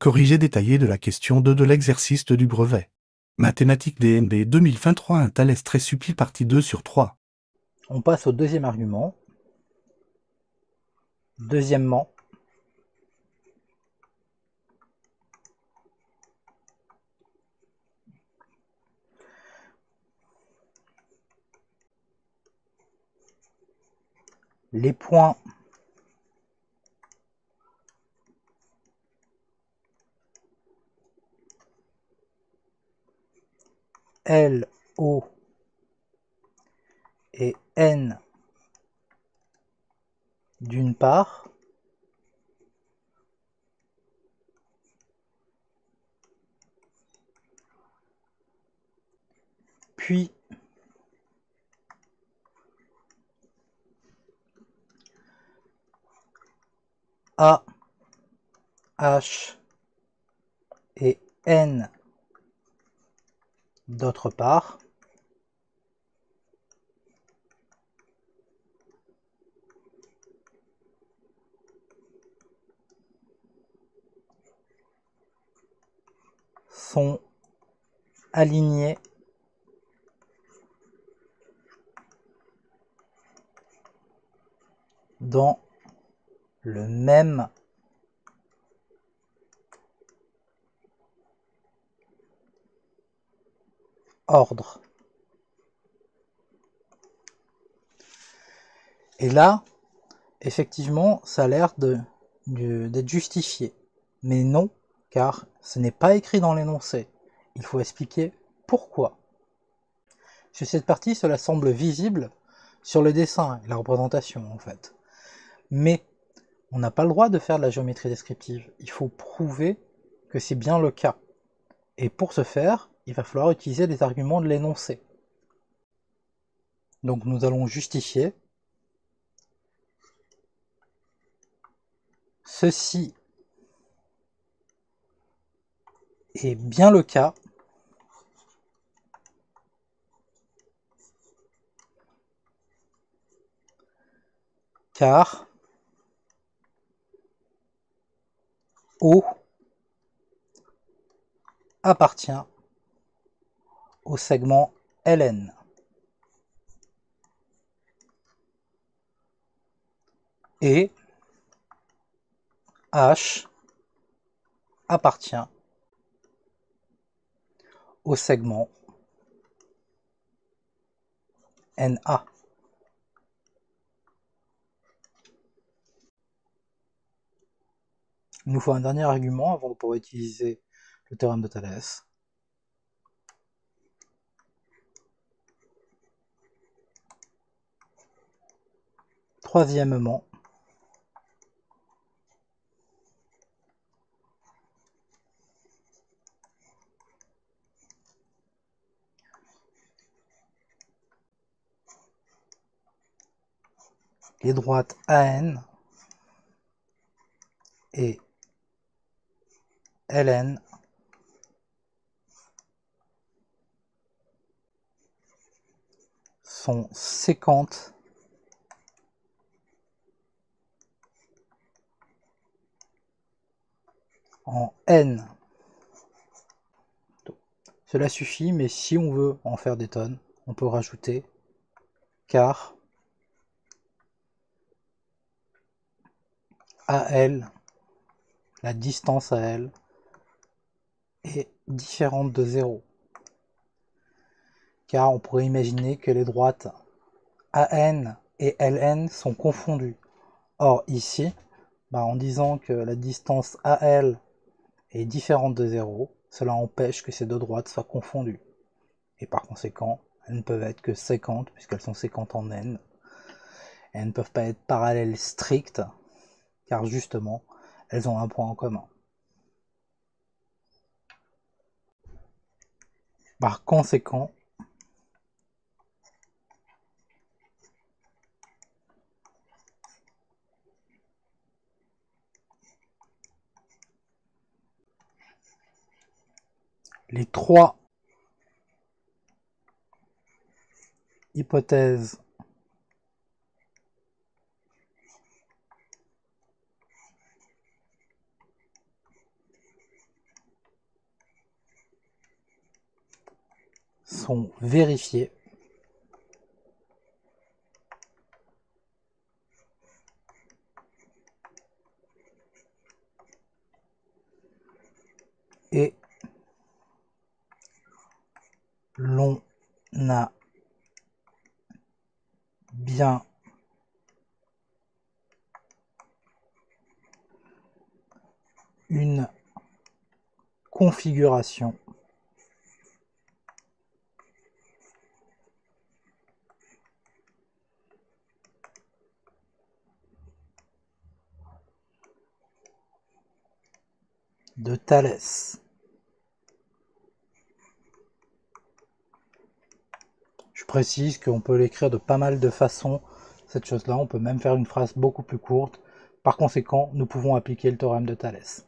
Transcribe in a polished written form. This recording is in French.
corrigé détaillé de la question 2 de l'exercice du brevet. Mathématiques DNB 2023, un Thalès très subtil, partie 2 sur 3. On passe au deuxième argument. Deuxièmement, les points L, O et N d'une part, puis A, H et N d'autre part, sont alignés dans le même ordre. Et là, effectivement, ça a l'air d'être justifié. Mais non, car ce n'est pas écrit dans l'énoncé. Il faut expliquer pourquoi. Sur cette partie, cela semble visible sur le dessin et la représentation, en fait. Mais on n'a pas le droit de faire de la géométrie descriptive. Il faut prouver que c'est bien le cas. Et pour ce faire, il va falloir utiliser des arguments de l'énoncé. Donc nous allons justifier ceci est bien le cas car O appartient au segment Ln. Et H appartient au segment Na. Il nous faut un dernier argument avant de pouvoir utiliser le théorème de Thalès. Troisièmement, les droites AN et Ln sont séquentes en N. Cela suffit, mais si on veut en faire des tonnes, on peut rajouter car AL, la distance AL, est différente de 0. Car on pourrait imaginer que les droites AN et LN sont confondues. Or ici, en disant que la distance AL est différente de 0, cela empêche que ces deux droites soient confondues. Et par conséquent, elles ne peuvent être que séquentes, puisqu'elles sont séquentes en N. Et elles ne peuvent pas être parallèles strictes, car justement, elles ont un point en commun. Par conséquent, les trois hypothèses sont vérifiées. Et l'on a bien une configuration de Thalès. Je précise qu'on peut l'écrire de pas mal de façons, cette chose-là. On peut même faire une phrase beaucoup plus courte. Par conséquent, nous pouvons appliquer le théorème de Thalès.